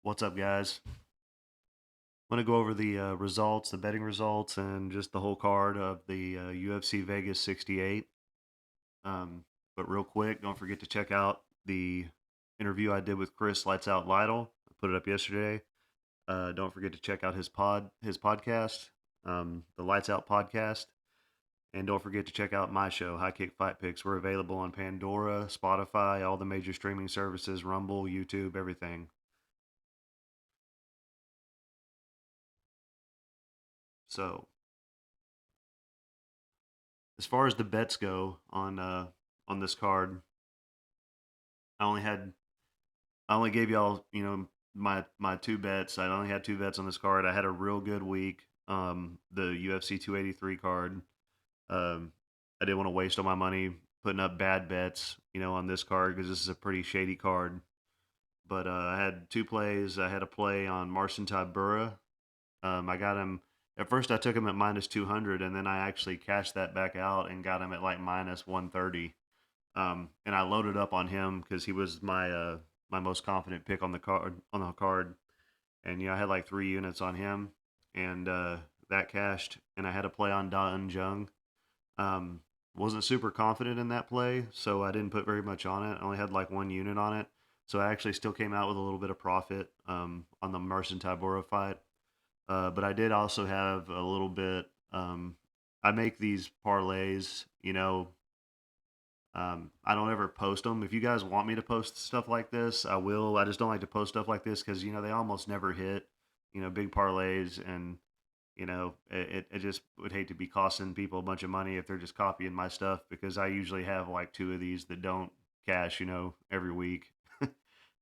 What's up, guys? I'm going to go over the results, the betting results, and just the whole card of the UFC Vegas 68. Um, but real quick, don't forget to check out the interview I did with Chris Lights Out Lytle. I put it up yesterday. Don't forget to check out his podcast, the Lights Out podcast, and don't forget to check out my show, High Kick Fight Picks. We're available on Pandora, Spotify, all the major streaming services, Rumble, YouTube, everything. So as far as the bets go on this card, I only had I only gave y'all my two bets. I only had two bets on this card. I had a real good week. The UFC 283 card. Um, I didn't want to waste all my money putting up bad bets, on this card because this is a pretty shady card. But I had two plays. I had a play on Marcin Tybura. I got him at first. I took him at minus 200, and then I actually cashed that back out and got him at like minus 130. And I loaded up on him because he was my most confident pick on the card. And I had like 3 units on him, and that cashed. And I had a play on Da Un Jung. Um, wasn't super confident in that play, so I didn't put very much on it. I only had like 1 unit on it, so I actually still came out with a little bit of profit on the Marcin Tybura fight. But I did also have a little bit. I make these parlays, I don't ever post them. If you guys want me to post stuff like this, I will. I just don't like to post stuff like this because they almost never hit. Big parlays, and it just would hate to be costing people a bunch of money if they're just copying my stuff because I usually have like two of these that don't cash, every week.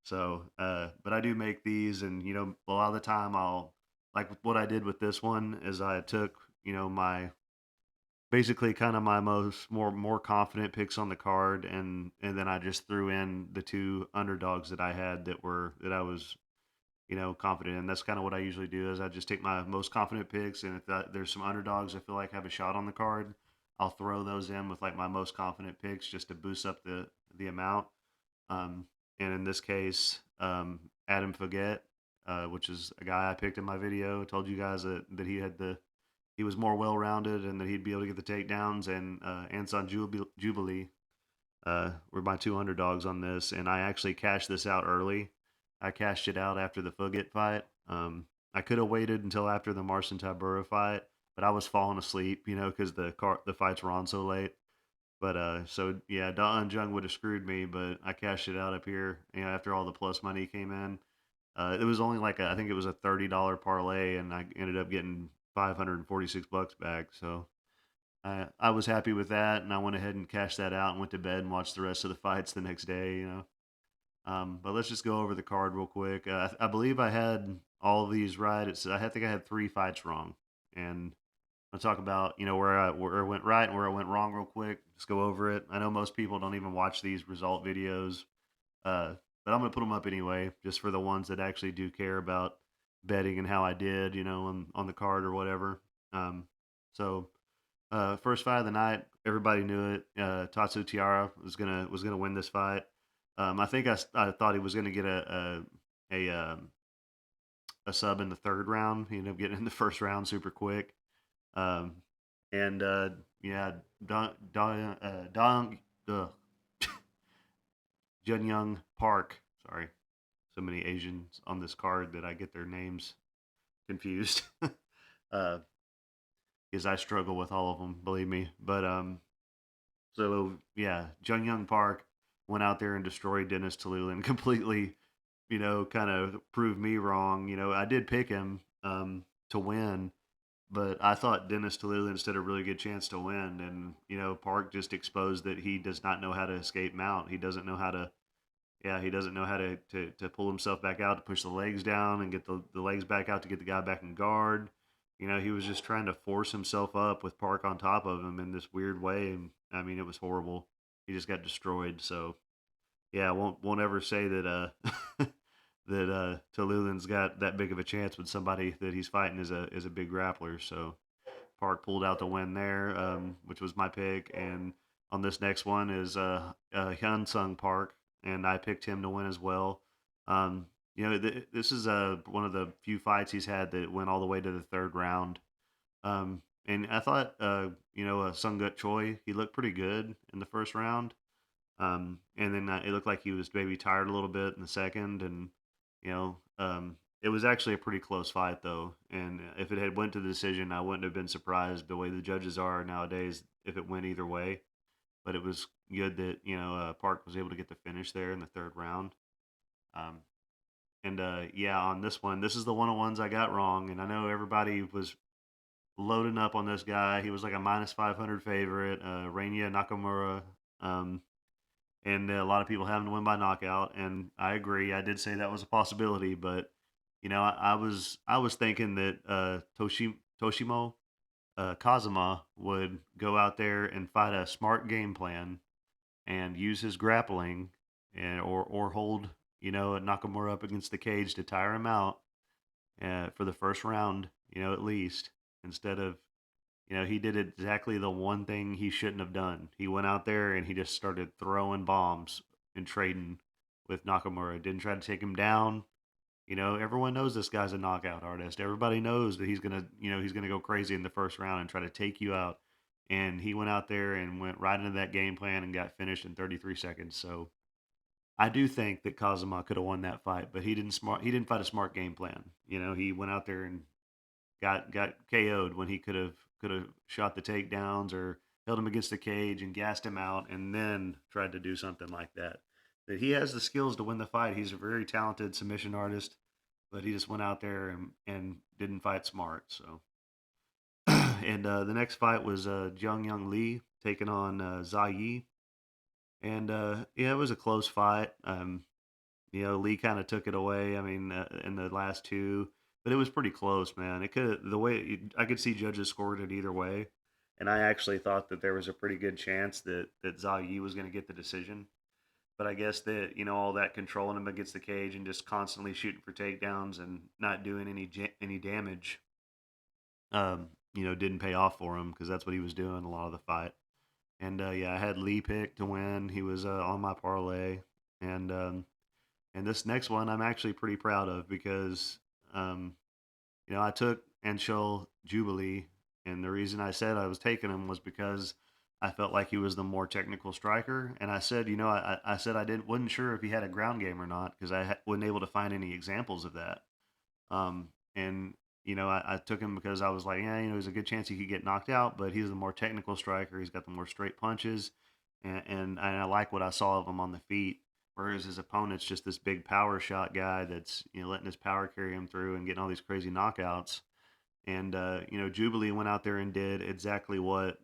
So, but I do make these, and a lot of the time I'll like what I did with this one is I took my basically kind of my more confident picks on the card, and then I just threw in the two underdogs that I had that I was confident in. That's kind of what I usually do is I just take my most confident picks, and if there's some underdogs I feel like have a shot on the card, I'll throw those in with like my most confident picks just to boost up the amount. um, and in this case, Adam Foguet, which is a guy I picked in my video, told you guys that he was more well rounded and that he'd be able to get the takedowns. And Anson Jubilee were my two underdogs on this, and I actually cashed this out early. I cashed it out after the Foguet fight. I could have waited until after the Marcin Tybura fight, but I was falling asleep, because the fights were on so late. But so yeah, Da Jung would have screwed me, but I cashed it out up here. After all the plus money came in, it was only like I think it was a $30 parlay, and I ended up getting $546 back. So I was happy with that, and I went ahead and cashed that out and went to bed and watched the rest of the fights the next day. But let's just go over the card real quick. I believe I had all of these right. I think I had three fights wrong, and I'll talk about where I went right and where I went wrong real quick. Just go over it. I know most people don't even watch these result videos, uh, but I'm gonna put them up anyway, just for the ones that actually do care about betting and how I did, on the card or whatever. So first fight of the night, everybody knew it. Tatsu Tiara was gonna win this fight. I think I thought he was gonna get a sub in the third round. He ended up getting in the first round super quick. Um, and yeah, Don Jun Young Park. Sorry, so many Asians on this card that I get their names confused. uh, because I struggle with all of them, believe me. But so yeah, Jun Young Park went out there and destroyed Dennis Tallulah completely. Kind of proved me wrong. I did pick him to win, but I thought Dennis Tallulah stood a really good chance to win. And Park just exposed that he does not know how to escape mount. He doesn't know how to. Yeah, he doesn't know how to pull himself back out, to push the legs down and get the legs back out to get the guy back in guard. He was just trying to force himself up with Park on top of him in this weird way. And I mean, it was horrible. He just got destroyed. So yeah, I won't ever say that that Tallulah's got that big of a chance with somebody that he's fighting is a big grappler. So Park pulled out the win there, which was my pick. And on this next one is Hyun Sung Park, and I picked him to win as well. This is one of the few fights he's had that went all the way to the third round. And I thought, Sungut Choi, he looked pretty good in the first round. And then it looked like he was maybe tired a little bit in the second, and it was actually a pretty close fight though. And if it had went to the decision, I wouldn't have been surprised the way the judges are nowadays if it went either way. But it was good that Park was able to get the finish there in the third round. Um, and yeah, on this one, this is the one-on-ones I got wrong, and I know everybody was loading up on this guy. He was like a minus 500 favorite, Reina Nakamura. Um, and a lot of people have him to win by knockout. And I agree. I did say that was a possibility, but I was thinking that Toshimo Kazuma would go out there and fight a smart game plan and use his grappling and or hold Nakamura up against the cage to tire him out for the first round, at least, instead of he did exactly the one thing he shouldn't have done. He went out there and he just started throwing bombs and trading with Nakamura. Didn't try to take him down. Everyone knows this guy's a knockout artist. Everybody knows that he's gonna go crazy in the first round and try to take you out. And he went out there and went right into that game plan and got finished in 33 seconds. So I do think that Kazuma could have won that fight, but he didn't fight a smart game plan. He went out there and got KO'd when he could have shot the takedowns or held him against the cage and gassed him out, and then tried to do something like that. That he has the skills to win the fight. He's a very talented submission artist, but he just went out there and didn't fight smart. So, and the next fight was Jung Young Lee taking on Zai Yi, and yeah, it was a close fight. Lee kind of took it away. I mean, in the last two, but it was pretty close, man. It could the way I could see judges scored it either way, and I actually thought that there was a pretty good chance that Zhao Yi was going to get the decision. But I guess that all that controlling him against the cage and just constantly shooting for takedowns and not doing any damage, didn't pay off for him because that's what he was doing a lot of the fight. And yeah, I had Lee picked to win. He was on my parlay, and and this next one I'm actually pretty proud of because, um, I took Anshul Jubilee, and the reason I said I was taking him was because I felt like he was the more technical striker. And I said, I said I didn't wasn't sure if he had a ground game or not because wasn't able to find any examples of that. And I took him because I was like, yeah, there's a good chance he could get knocked out, but he's the more technical striker. He's got the more straight punches, and I like what I saw of him on the feet. Whereas his opponent's just this big power shot guy that's letting his power carry him through and getting all these crazy knockouts. And Jubilee went out there and did exactly what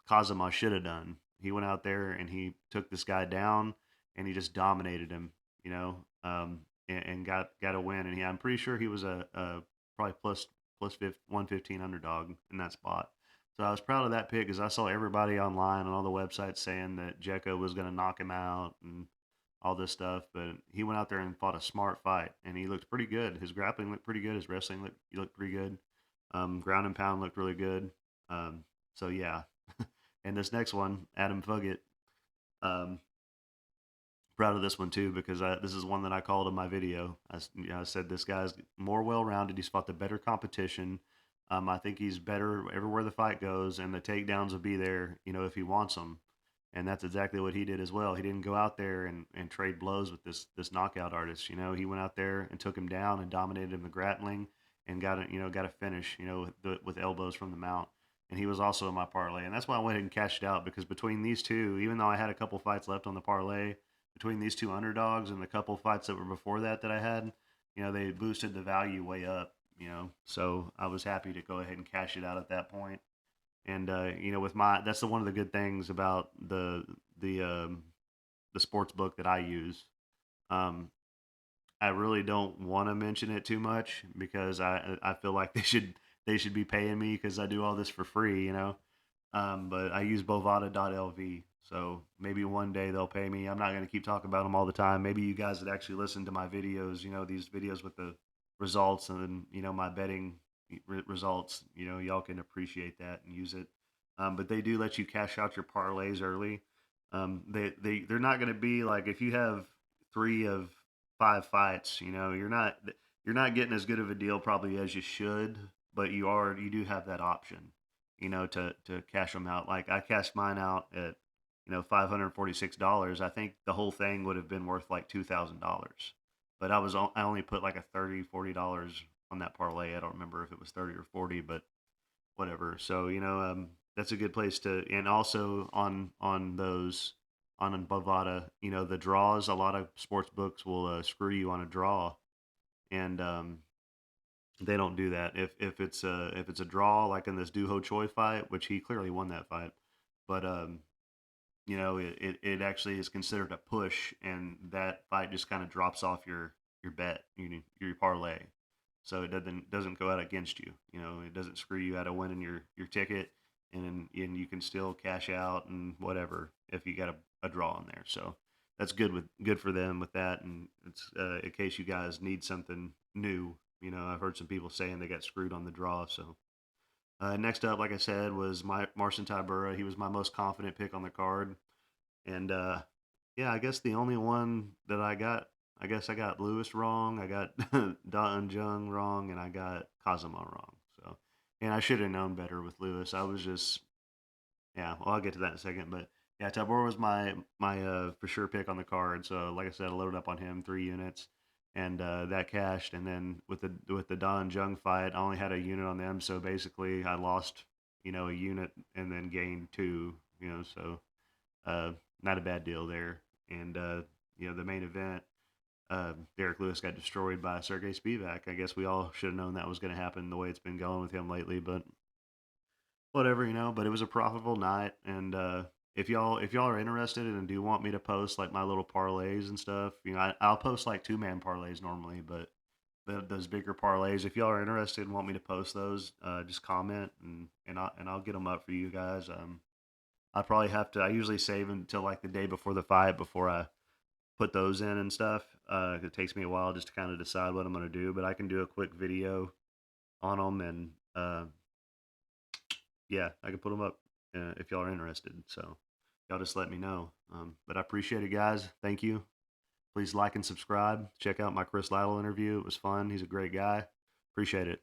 Kazuma should have done. He went out there and he took this guy down and he just dominated him. And got a win. And I'm pretty sure he was a probably plus 115 underdog in that spot. So I was proud of that pick because I saw everybody online on all the websites saying that Jekko was going to knock him out and all this stuff. But he went out there and fought a smart fight, and he looked pretty good. His grappling looked pretty good. His wrestling looked pretty good. Ground and pound looked really good. So yeah, and this next one, Adam Fugit. Um, Proud of this one too because this is one that I called in my video. I said this guy's more well-rounded. He's fought the better competition. I think he's better everywhere the fight goes, and the takedowns will be there, if he wants them. And that's exactly what he did as well. He didn't go out there and trade blows with this knockout artist. He went out there and took him down and dominated him in the grappling and got a finish, with elbows from the mount. And he was also in my parlay, and that's why I went ahead and cashed it out because between these two, even though I had a couple fights left on the parlay, between these two underdogs and the couple fights that were before that I had, they boosted the value way up. So I was happy to go ahead and cash it out at that point. And with that's one of the good things about the sports book that I use. Um, I really don't want to mention it too much because I feel like they should be paying me because I do all this for free. But I use Bovada.lv, so maybe one day they'll pay me. I'm not going to keep talking about them all the time. Maybe you guys that actually listen to my videos, these videos with the results and my betting results, y'all can appreciate that and use it. But they do let you cash out your parlays early. They're not going to be like if you have three of 5 fights. You know, you're not getting as good of a deal probably as you should, but you do have that option, you know, to cash them out. Like I cashed mine out at $546. I think the whole thing would have been worth like $2,000, but I only put like a $30-$40 on that parlay. I don't remember if it was 30 or 40, but whatever. So that's a good place to, and also on those on Bovada, the draws. A lot of sports books will screw you on a draw, and they don't do that. If it's a draw like in this Duho Choi fight, which he clearly won that fight, but it actually is considered a push, and that fight just kind of drops off your bet, your parlay. So it doesn't go out against you. You know, it doesn't screw you out of winning your ticket, and you can still cash out and whatever if you got a draw in there. So that's good for them with that. And it's in case you guys need something new. You know, I've heard some people saying they got screwed on the draw. So next up, like I said, was my Marcin Tybura. He was my most confident pick on the card, and yeah, I guess the only one that I guess I got Lewis wrong. I got Da Jung wrong, and I got Kazuma wrong. So, and I should have known better with Lewis. I was just, yeah. Well, I'll get to that in a second, but yeah, Tabor was my for sure pick on the card. So, like I said, I loaded up on him 3 units, and that cashed. And then with the Da Jung fight, I only had a unit on them. So basically, I lost a unit and then gained two. So uh, not a bad deal there. And the main event, Derek Lewis got destroyed by Sergey Spivak. I guess we all should have known that was going to happen the way it's been going with him lately. But whatever, But it was a profitable night, and if y'all are interested and do want me to post like my little parlays and stuff, I'll post like 2-man parlays normally, but those bigger parlays, if y'all are interested and want me to post those, just comment and I'll get them up for you guys. I probably have to. I usually save until like the day before the fight before I put those in and stuff. It takes me a while just to kind of decide what I'm going to do, but I can do a quick video on them, and yeah, I can put them up if y'all are interested. So y'all just let me know. But I appreciate it, guys. Thank you. Please like and subscribe. Check out my Chris Lytle interview. It was fun. He's a great guy. Appreciate it.